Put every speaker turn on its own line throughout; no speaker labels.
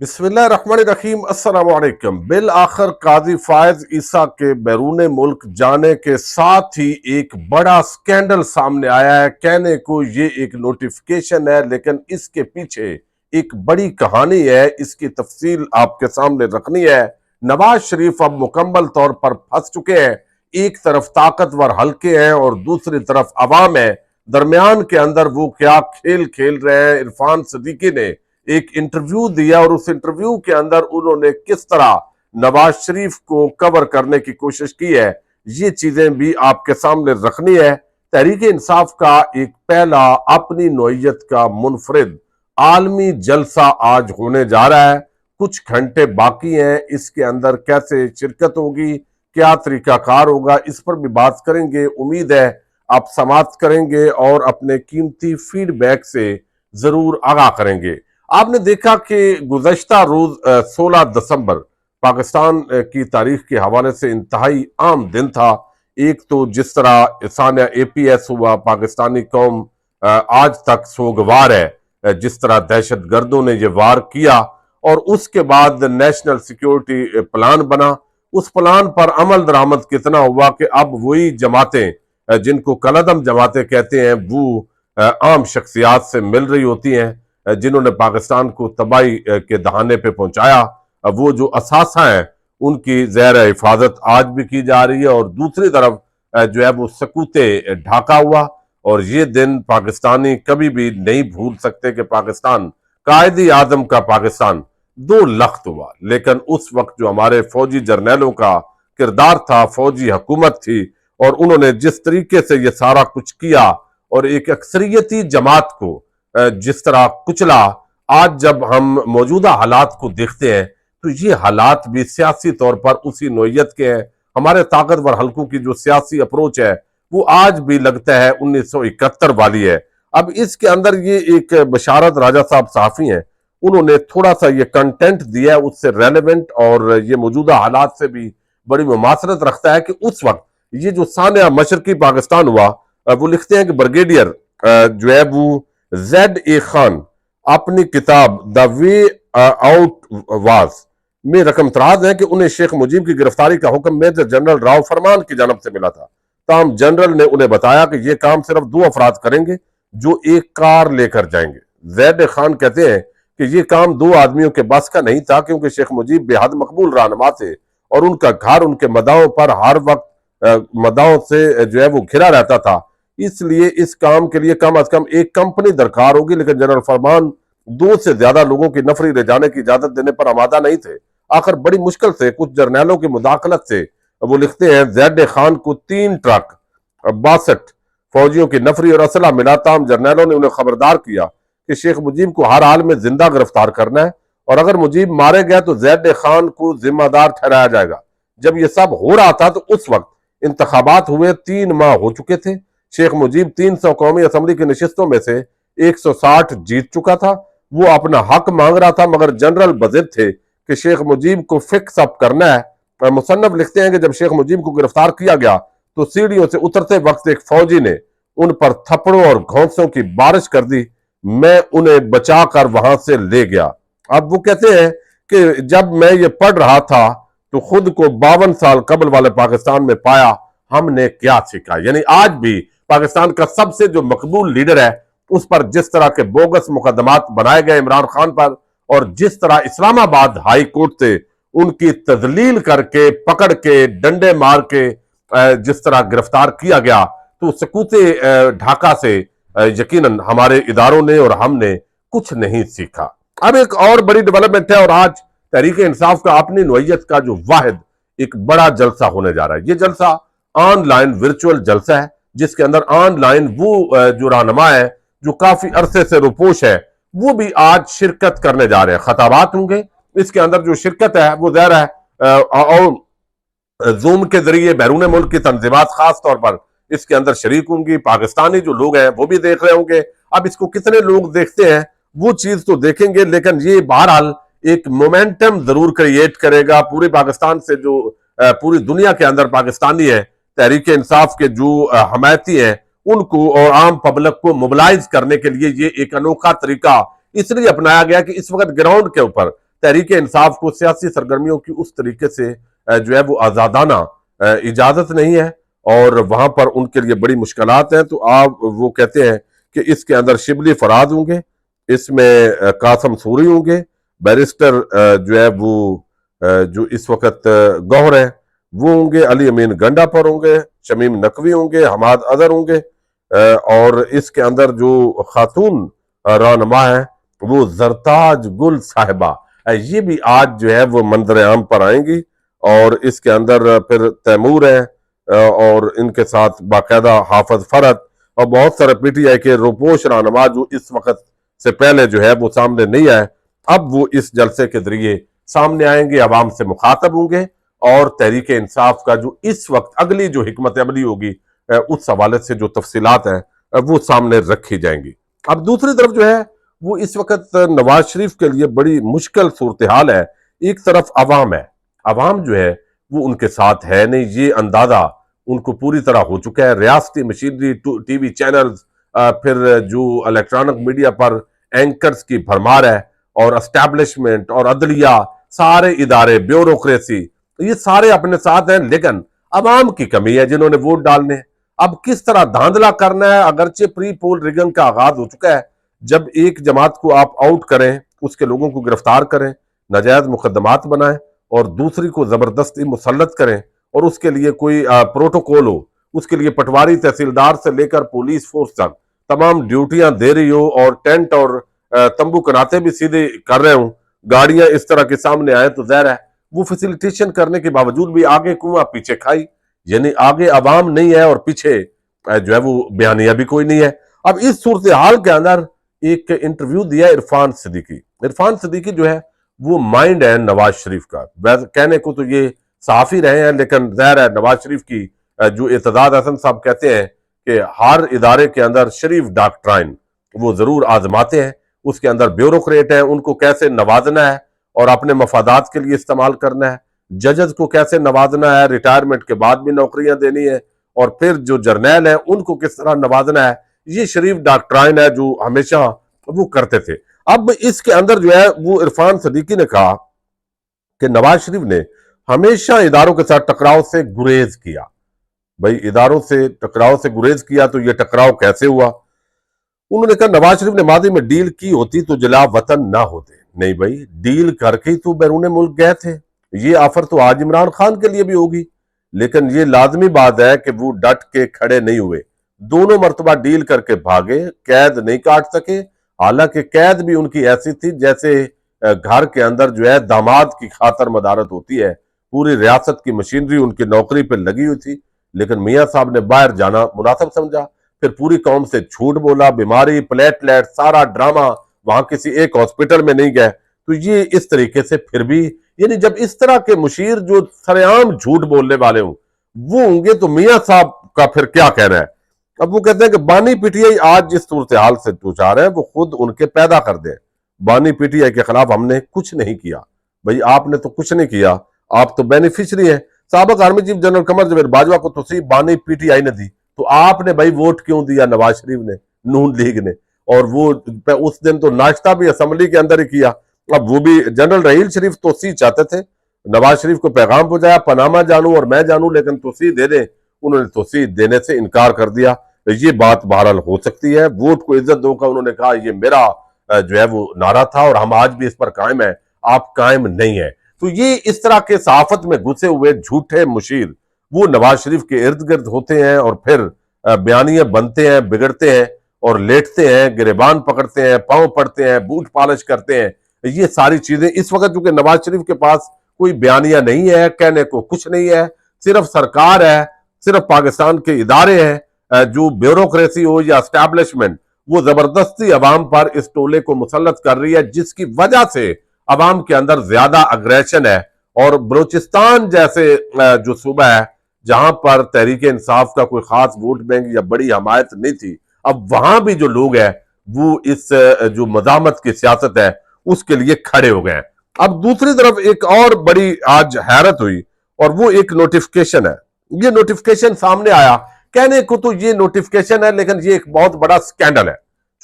बिस्मिल्लाहिर्रहमानिर्रहीम। अस्सलाम वालेकुम। बिल आखिर काजी फायज ईसा के बैरून मुल्क जाने के साथ ही एक बड़ा स्कैंडल सामने आया है। कहने को ये एक नोटिफिकेशन है, लेकिन इसके पीछे एक बड़ी कहानी है। इसकी तफसील आपके सामने रखनी है। नवाज शरीफ अब मुकम्मल तौर पर फंस चुके हैं। एक तरफ ताकतवर हल्के हैं और दूसरी तरफ अवाम है। दरमियान के अंदर वो क्या खेल खेल रहे हैं। इरफान सदीकी ने एक इंटरव्यू दिया और उस इंटरव्यू के अंदर उन्होंने किस तरह नवाज शरीफ को कवर करने की कोशिश की है, ये चीजें भी आपके सामने रखनी है। तहरीक इंसाफ का एक पहला अपनी नौइयत का मुनफरिद आलमी जलसा आज होने जा रहा है। कुछ घंटे बाकी हैं। इसके अंदर कैसे शिरकत होगी, क्या तरीकाकार होगा, इस पर भी बात करेंगे। उम्मीद है आप समाप्त करेंगे और अपने कीमती फीडबैक से जरूर आगाह करेंगे। आपने देखा कि गुज़श्ता रोज 16 दिसंबर पाकिस्तान की तारीख के हवाले से इंतहाई आम दिन था। एक तो जिस तरह सानिया APS हुआ, पाकिस्तानी कौम आज तक सोगवार है जिस तरह दहशत गर्दों ने ये वार किया, और उसके बाद नेशनल सिक्योरिटी प्लान बना। उस प्लान पर अमल दरामद कितना हुआ कि अब वही जमातें जिनको कलदम जमातें कहते हैं वो आम शख्सियात से मिल रही होती हैं जिन्होंने पाकिस्तान को तबाही के दहाने पे पहुंचाया। वो जो असासा हैं उनकी ज़हर हिफाजत आज भी की जा रही है, और दूसरी तरफ जो है वो सकूते ढाका हुआ। और ये दिन पाकिस्तानी कभी भी नहीं भूल सकते कि पाकिस्तान कायदी आजम का पाकिस्तान दो लख्त हुआ। लेकिन उस वक्त जो हमारे फौजी जर्नैलों का किरदार था, फौजी हुकूमत थी, और उन्होंने जिस तरीके से ये सारा कुछ किया और एक अक्सरियती जमात को जिस तरह कुचला, आज जब हम मौजूदा हालात को देखते हैं तो ये हालात भी सियासी तौर पर उसी नौइयत के हैं। हमारे ताकतवर हल्कों की जो सियासी अप्रोच है वो आज भी लगता है 1971 वाली है। अब इसके अंदर ये एक बशारत राजा साहब सहाफी हैं, उन्होंने थोड़ा सा ये कंटेंट दिया है, उससे रेलेवेंट और ये मौजूदा हालात से भी बड़ी मुमासरत रखता है कि उस वक्त ये जो सानिया मशरकी पाकिस्तान हुआ, वो लिखते हैं कि ब्रिगेडियर जो है वो ZA खान अपनी किताब द वे आउट वाज में रकमतराज है कि उन्हें शेख मुजीब की गिरफ्तारी का हुक्म मेजर जनरल राव फरमान की जानब से मिला था। ताहम जनरल ने उन्हें बताया कि यह काम सिर्फ 2 अफराद करेंगे जो एक कार लेकर जाएंगे। ZA खान कहते हैं कि यह काम 2 आदमियों के बस का नहीं था, क्योंकि शेख मुजीब बेहद मकबूल रहनुमा थे और उनका घर उनके मदाओं पर हर वक्त मदाओं से जो है वो घिरा रहता था। इसलिए इस काम के लिए कम अज कम एक कंपनी दरकार होगी। लेकिन जनरल फरमान 2 से ज्यादा लोगों की नफरी ले जाने की इजाजत देने पर आमादा नहीं थे। आखिर बड़ी मुश्किल से कुछ जर्नैलों की मुदाखलत से वो लिखते हैं ZA खान को 3 ट्रक 62 फौजियों की नफरी और असला मिला। ताम जर्नैलों ने उन्हें खबरदार किया कि शेख मुजीब को हर हाल में जिंदा गिरफ्तार करना है, और अगर मुजीब मारे गए तो ZA खान को जिम्मेदार ठहराया जाएगा। जब यह सब हो रहा था तो उस वक्त इंतखाबात हुए 3 माह हो चुके थे। शेख मुजीब 300 कौमी असम्बली की नशिस्तों में से 160 जीत चुका था। वो अपना हक मांग रहा था, मगर जनरल बजिद थे कि शेख मुजीब को फिक्स अप करना है। मुसन्नफ लिखते हैं कि जब शेख मुजीब को गिरफ्तार किया गया तो सीढ़ियों से उतरते वक्त एक फौजी ने उन पर थप्पड़ों और घोंसों की बारिश कर दी। मैं उन्हें बचा कर वहां से ले गया। अब वो कहते हैं कि जब मैं ये पढ़ रहा था तो खुद को 52 साल कबल वाले पाकिस्तान में पाया। हमने क्या सीखा? यानी आज भी पाकिस्तान का सबसे जो मकबूल लीडर है उस पर जिस तरह के बोगस मुकदमात बनाए गए इमरान खान पर, और जिस तरह इस्लामाबाद हाई कोर्ट से उनकी तजलील करके पकड़ के डंडे मार के जिस तरह गिरफ्तार किया गया, तो सकूते ढाका से यकीनन हमारे इदारों ने और हमने कुछ नहीं सीखा। अब एक और बड़ी डेवलपमेंट है, और आज तहरीक इंसाफ का अपनी नौइयत का जो वाहिद एक बड़ा जलसा होने जा रहा है। ये जलसा ऑनलाइन वर्चुअल जलसा है, जिसके अंदर ऑनलाइन वो जो रहनुमा है जो काफी अरसे से रुपोश है वो भी आज शिरकत करने जा रहे हैं। खताबात होंगे, इसके अंदर जो शिरकत है वो ज़ाहिर है और जूम के जरिए बैरून मुल्क की तंजीमात खास तौर पर इसके अंदर शरीक होंगी। पाकिस्तानी जो लोग हैं वो भी देख रहे होंगे। अब इसको कितने लोग देखते हैं वो चीज तो देखेंगे, लेकिन ये बहरहाल एक मोमेंटम जरूर क्रिएट करेगा पूरे पाकिस्तान से। जो पूरी दुनिया के अंदर पाकिस्तानी है, तहरीक इंसाफ के जो हमायती हैं, उनको और आम पब्लिक को मोबिलाइज करने के लिए ये एक अनोखा तरीका इसलिए अपनाया गया कि इस वक्त ग्राउंड के ऊपर तहरीक इंसाफ को सियासी सरगर्मियों की उस तरीके से जो है वो आज़ादाना इजाज़त नहीं है, और वहां पर उनके लिए बड़ी मुश्किलात हैं। तो आप वो कहते हैं कि इसके अंदर शिबली फराज होंगे, इसमें कासम सूरी होंगे, बैरिस्टर जो है वो जो इस वक्त गौहर है वो होंगे, अली अमीन गंडापुर होंगे, शमीम नकवी होंगे, हमाद अजहर होंगे, और इसके अंदर जो खातून रहनुमा है वो जरताज गुल साहिबा, ये भी आज जो है वो मंजर आम पर आएंगी। और इसके अंदर फिर तैमूर है, और इनके साथ बाकायदा हाफिज फरद और बहुत सारे पीटीआई के रोपोश रहनुमा जो इस वक्त से पहले जो है वो सामने नहीं आए, अब वो इस जलसे के जरिए सामने आएंगे, आवाम से मुखातब होंगे, और तहरीक इंसाफ का जो इस वक्त अगली जो हिकमत अमली होगी उस हवाले से जो तफसीलात हैं वो सामने रखी जाएंगी। अब दूसरी तरफ जो है वो इस वक्त नवाज शरीफ के लिए बड़ी मुश्किल सूरत हाल है। एक तरफ अवाम है, अवाम जो है वो उनके साथ है नहीं, ये अंदाजा उनको पूरी तरह हो चुका है। रियासती मशीनरी, टीवी चैनल्स, फिर जो इलेक्ट्रॉनिक मीडिया पर एंकर्स की भरमार है, और एस्टैब्लिशमेंट और अदलिया, सारे इदारे, ब्यूरोक्रेसी, ये सारे अपने साथ हैं, लेकिन अवाम की कमी है जिन्होंने वोट डालने। अब किस तरह धांधला करना है, अगरचे प्री पोल रिगन का आगाज हो चुका है। जब एक जमात को आप आउट करें, उसके लोगों को गिरफ्तार करें, नाजायज मुकदमात बनाएं, और दूसरी को जबरदस्ती मुसल्लत करें, और उसके लिए कोई प्रोटोकॉल हो, उसके लिए पटवारी तहसीलदार से लेकर पुलिस फोर्स तक तमाम ड्यूटियां दे रही हो, और टेंट और तंबू कनाते भी सीधे कर रहे हूं, गाड़ियां इस तरह के सामने आए, तो ज़ाहिर है वो फैसिलिटेशन करने के बावजूद भी आगे कुआं पीछे खाई, यानी आगे अवाम नहीं है और पीछे जो है वो बयानिया भी कोई नहीं है। अब इस सूरत हाल के अंदर एक इंटरव्यू दिया इरफान सिद्दीकी। इरफान सिद्दीकी जो है वो माइंड है नवाज शरीफ का। वैसे कहने को तो ये सहाफी रहे हैं, लेकिन ज़ाहिर है नवाज शरीफ की जो एतजाज हसन साहब कहते हैं कि हर इदारे के अंदर शरीफ डॉक्ट्राइन वो जरूर आजमाते हैं, उसके अंदर ब्यूरोक्रेट है, उनको कैसे नवाजना है और अपने मफादात के लिए इस्तेमाल करना है, जजेस को कैसे नवाजना है, रिटायरमेंट के बाद भी नौकरियां देनी है, और फिर जो जर्नैल है उनको किस तरह नवाजना है, ये शरीफ डॉक्ट्राइन है जो हमेशा वो करते थे। अब इसके अंदर जो है वो इरफान सिद्दीकी ने कहा कि नवाज शरीफ ने हमेशा इदारों के साथ टकराव से गुरेज किया। भाई इदारों से टकराव से गुरेज किया तो ये टकराव कैसे हुआ? उन्होंने कहा नवाज शरीफ ने मादी में डील की होती तो जला वतन ना होते। नहीं भाई, डील करके ही तो बैरून मुल्क गए थे। ये ऑफर तो आज इमरान खान के लिए भी होगी, लेकिन ये लाजमी बात है कि वो डट के खड़े नहीं हुए। दोनों मरतबा डील करके भागे, कैद नहीं काट सके। हालांकि कैद भी उनकी ऐसी थी जैसे घर के अंदर जो है दामाद की खातर मदारत होती है, पूरी रियासत की मशीनरी उनकी नौकरी पर लगी हुई थी, लेकिन मियाँ साहब ने बाहर जाना मुनासिब समझा। फिर पूरी कौम से झूठ बोला, बीमारी, प्लेटलेट, सारा ड्रामा, वहां किसी एक हॉस्पिटल में नहीं गए। तो ये इस तरीके से फिर भी, यानी जब इस तरह के मुशीर जो सरेआम झूठ बोलने वाले हों वो होंगे तो मियाँ साहब का फिर क्या कहना है। अब वो कहते हैं कि बानी पीटीआई आज जिस सूरत हाल से पूछा रहे हैं वो खुद उनके पैदा कर दे। बानी पीटीआई के खिलाफ हमने कुछ नहीं किया। भाई आपने तो कुछ नहीं किया, आप तो बेनिफिशरी हैं। साबिक आर्मी चीफ जनरल कमर जवेद बाजवा को तौसीफ बानी पीटीआई ने दी, तो आपने भाई वोट क्यों दिया नवाज शरीफ ने, नून लीग ने? और वो उस दिन तो नाश्ता भी असेंबली के अंदर ही किया। अब वो भी जनरल रहील शरीफ तोसी चाहते थे, नवाज शरीफ को पैगाम पहुंचाया पनामा जानू और मैं जानू, लेकिन तोसी दे दे, उन्होंने तोसी देने से इनकार कर दिया। ये बात बहरहाल हो सकती है। वोट को इज्जत दो का उन्होंने कहा ये मेरा जो है वो नारा था और हम आज भी इस पर कायम है, आप कायम नहीं है। तो ये इस तरह के सहाफत में घुसे हुए झूठे मुशीर वो नवाज शरीफ के इर्द गिर्द होते हैं और फिर बयानियां बनते हैं, बिगड़ते हैं और लेटते हैं, गिरेबान पकड़ते हैं, पांव पड़ते हैं, बूट पॉलिश करते हैं। ये सारी चीजें इस वक्त चूंकि नवाज शरीफ के पास कोई बयानिया नहीं है, कहने को कुछ नहीं है, सिर्फ सरकार है, सिर्फ पाकिस्तान के इदारे हैं, जो ब्यूरोक्रेसी हो या एस्टैब्लिशमेंट वो जबरदस्ती अवाम पर इस टोले को मुसल्लत कर रही है, जिसकी वजह से अवाम के अंदर ज्यादा अग्रेशन है। और बलूचिस्तान जैसे जो सूबा है जहां पर तहरीक इंसाफ का कोई खास वोट बैंक या बड़ी हमायत नहीं थी, अब वहां भी जो लोग हैं वो इस जो मज़ामत की सियासत है उसके लिए खड़े हो गए हैं। अब दूसरी तरफ एक और बड़ी आज हैरत हुई और वो एक नोटिफिकेशन है। ये नोटिफिकेशन सामने आया, कहने को तो ये नोटिफिकेशन है लेकिन ये एक बहुत बड़ा स्कैंडल है।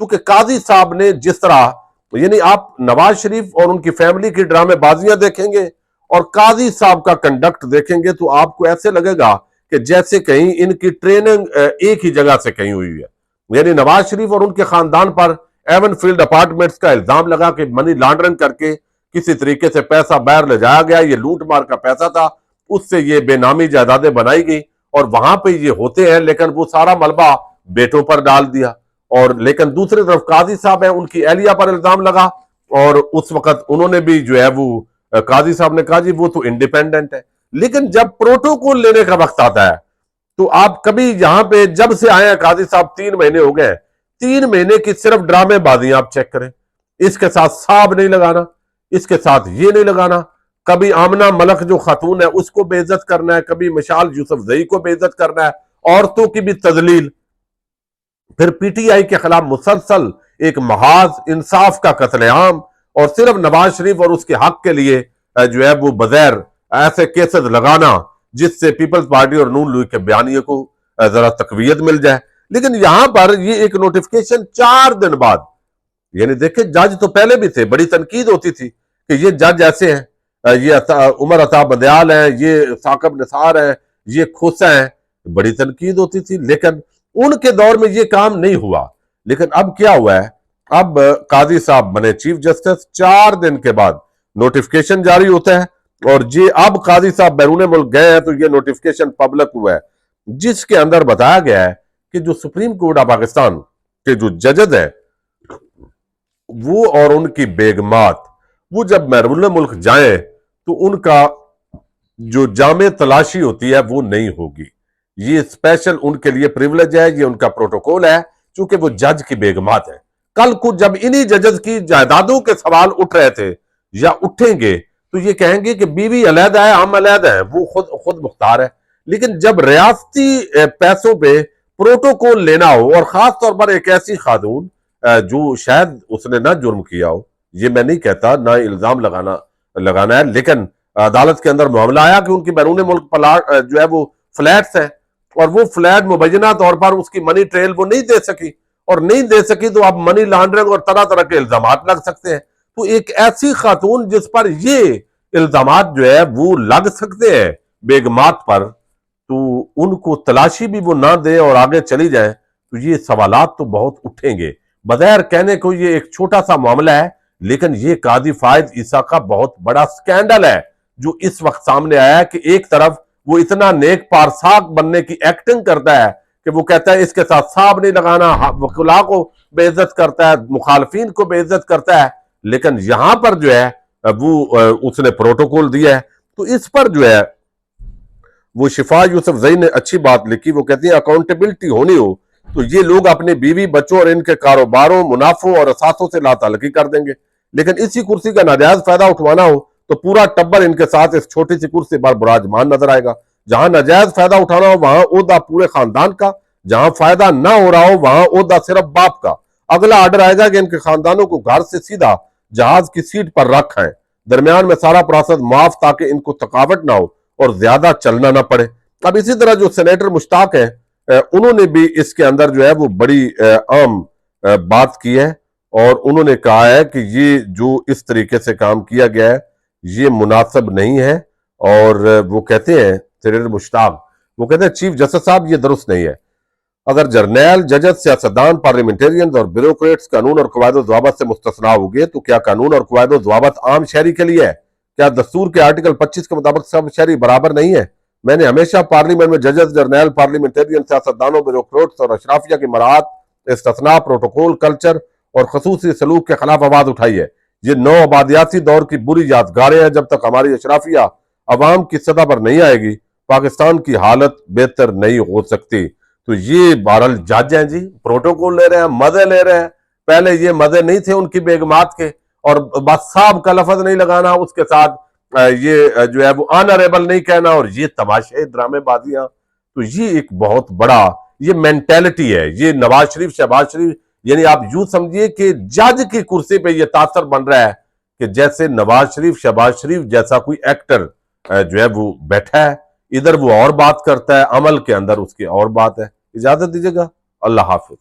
चूंकि काजी साहब ने जिस तरह یعنی آپ نواز شریف اور ان کی فیملی کی ڈرامے بازیاں دیکھیں گے اور قاضی صاحب کا کنڈکٹ دیکھیں گے تو آپ کو ایسے لگے گا کہ جیسے کہیں ان کی ٹریننگ ایک ہی جگہ سے کہیں ہوئی ہے۔ یعنی نواز شریف اور ان کے خاندان پر ایون فیلڈ اپارٹمنٹس کا الزام لگا کہ منی لانڈرنگ کر کے کسی طریقے سے پیسہ باہر لے جایا گیا، یہ لوٹ مار کا پیسہ تھا، اس سے یہ بے نامی جائیدادیں بنائی گئی اور وہاں پہ یہ ہوتے ہیں، لیکن وہ سارا ملبہ بیٹوں پر ڈال دیا۔ اور لیکن دوسری طرف قاضی صاحب ہیں، ان کی اہلیہ پر الزام لگا اور اس وقت انہوں نے بھی جو ہے وہ قاضی صاحب نے کہا جی وہ تو انڈیپینڈنٹ ہے۔ لیکن جب پروٹوکول لینے کا وقت آتا ہے تو آپ کبھی یہاں پہ جب سے آئے ہیں قاضی صاحب 3 مہینے ہو گئے ہیں، 3 مہینے کی صرف ڈرامے بازیاں آپ چیک کریں، اس کے ساتھ صاحب نہیں لگانا، اس کے ساتھ یہ نہیں لگانا، کبھی آمنہ ملک جو خاتون ہے اس کو بے عزت کرنا ہے، کبھی مشال یوسف زئی کو بے عزت کرنا ہے، عورتوں کی بھی تذلیل، پھر پی ٹی آئی کے خلاف مسلسل ایک محاذ انصاف کا قتل عام، اور صرف نواز شریف اور اس کے حق کے لیے جو ہے وہ بغیر ایسے کیسز لگانا جس سے پیپلز پارٹی اور نون لیگ کے بیانیے کو ذرا تقویت مل جائے۔ لیکن یہاں پر یہ ایک نوٹیفکیشن 4 دن بعد، یعنی دیکھیں جج تو پہلے بھی تھے، بڑی تنقید ہوتی تھی کہ یہ جج ایسے ہیں، یہ عمر عطا بدیال ہیں، یہ ثاقب نثار ہیں، یہ کھوسا ہیں، بڑی تنقید ہوتی تھی، لیکن ان کے دور میں یہ کام نہیں ہوا۔ لیکن اب کیا ہوا ہے، اب قاضی صاحب بنے چیف جسٹس، 4 دن کے بعد نوٹیفکیشن جاری ہوتا ہے اور یہ اب قاضی صاحب بیرون ملک گئے ہیں تو یہ نوٹیفکیشن پبلک ہوا ہے، جس کے اندر بتایا گیا ہے کہ جو سپریم کورٹ آف پاکستان کے جو ججز ہیں وہ اور ان کی بیگمات وہ جب بیرون ملک جائیں تو ان کا جو جامع تلاشی ہوتی ہے وہ نہیں ہوگی، یہ اسپیشل ان کے لیے پریولیج ہے، یہ ان کا پروٹوکول ہے، چونکہ وہ جج کی بیگمات ہیں۔ کل کو جب انہی ججز کی جائیدادوں کے سوال اٹھ رہے تھے یا اٹھیں گے تو یہ کہیں گے کہ بیوی علیحدہ ہے، ہم علیحدہ ہیں، وہ خود مختار ہے۔ لیکن جب ریاستی پیسوں پہ پروٹوکول لینا ہو، اور خاص طور پر ایک ایسی خاتون جو شاید اس نے نہ جرم کیا ہو، یہ میں نہیں کہتا، نہ الزام لگانا ہے، لیکن عدالت کے اندر معاملہ آیا کہ ان کی بیرون ملک جو ہے وہ فلیٹس ہیں اور وہ فلیٹ مبینہ طور پر اس کی منی ٹریل وہ نہیں دے سکی، اور نہیں دے سکی تو اب منی لانڈرنگ اور طرح طرح کے الزامات لگ سکتے ہیں۔ تو ایک ایسی خاتون جس پر یہ الزامات جو ہے وہ لگ سکتے ہیں بیگمات پر، تو ان کو تلاشی بھی وہ نہ دے اور آگے چلی جائیں تو یہ سوالات تو بہت اٹھیں گے۔ بظاہر کہنے کو یہ ایک چھوٹا سا معاملہ ہے، لیکن یہ قاضی فائز عیسیٰ کا بہت بڑا سکینڈل ہے جو اس وقت سامنے آیا ہے کہ ایک طرف وہ اتنا نیک پارساک بننے کی ایکٹنگ کرتا ہے کہ وہ کہتا ہے اس کے ساتھ صاحب نہیں لگانا، وکلاء کو بے عزت کرتا ہے، مخالفین کو بے عزت کرتا ہے، لیکن یہاں پر جو ہے وہ اس نے پروٹوکول دیا ہے۔ تو اس پر جو ہے وہ شفا یوسف زئی نے اچھی بات لکھی، وہ کہتی ہیں اکاؤنٹیبلٹی ہونی ہو تو یہ لوگ اپنی بیوی بچوں اور ان کے کاروباروں، منافعوں اور اثاثوں سے لا تعلقی کر دیں گے، لیکن اسی کرسی کا ناجائز فائدہ اٹھوانا ہو تو پورا ٹبر ان کے ساتھ اس چھوٹی سی کرسی پر براجمان نظر آئے گا۔ جہاں ناجائز فائدہ اٹھانا ہو وہاں عہدہ پورے خاندان کا، جہاں فائدہ نہ ہو رہا ہو وہاں عہدہ صرف باپ کا۔ اگلا آرڈر آئے گا کہ ان کے خاندانوں کو گھر سے سیدھا جہاز کی سیٹ پر رکھیں، درمیان میں سارا پروسیس معاف تاکہ ان کو تھکاوٹ نہ ہو اور زیادہ چلنا نہ پڑے۔ اب اسی طرح جو سینیٹر مشتاق ہیں انہوں نے بھی اس کے اندر جو ہے وہ بڑی عام بات کی ہے، اور انہوں نے کہا ہے کہ یہ جو اس طریقے سے کام کیا گیا ہے یہ مناسب نہیں ہے، اور وہ کہتے ہیں سینیٹر مشتاق، وہ کہتے ہیں چیف جسٹس صاحب یہ درست نہیں ہے۔ اگر جرنیل، ججز، سیاستدان، پارلیمنٹیرینز اور بیوروکریٹس قانون اور قواعد و ضوابط سے مستثنا ہوگے تو کیا قانون اور قواعد و ضوابط عام شہری کے لیے ہے؟ کیا دستور کے آرٹیکل 25 کے مطابق سب شہری برابر نہیں ہے؟ میں نے ہمیشہ پارلیمنٹ میں ججز، جرنیل، پارلیمنٹیرین، سیاستدانوں، بیوروکریٹس اور اشرافیہ کی مراعات، استثناء، پروٹوکول، کلچر اور خصوصی سلوک کے خلاف آواز اٹھائی ہے۔ یہ نو آبادیاتی دور کی بری یادگاریں ہیں۔ جب تک ہماری اشرافیہ عوام کی سطح پر نہیں آئے گی پاکستان کی حالت بہتر نہیں ہو سکتی۔ تو یہ بہرحال جج ہیں جی، پروٹوکول لے رہے ہیں، مزے لے رہے ہیں۔ پہلے یہ مزے نہیں تھے ان کی بیگمات کے، اور بس صاحب کا لفظ نہیں لگانا، اس کے ساتھ یہ جو ہے وہ آنریبل نہیں کہنا، اور یہ تماشے ڈرامے بازیاں۔ تو یہ ایک بہت بڑا یہ مینٹیلٹی ہے، یہ نواز شریف، شہباز شریف، یعنی آپ یوں سمجھیے کہ جج کی کرسی پہ یہ تاثر بن رہا ہے کہ جیسے نواز شریف، شہباز شریف جیسا کوئی ایکٹر جو ہے وہ بیٹھا ہے، ادھر وہ اور بات کرتا ہے، عمل کے اندر اس کی اور بات ہے۔ اجازت دیجیے گا، اللہ حافظ۔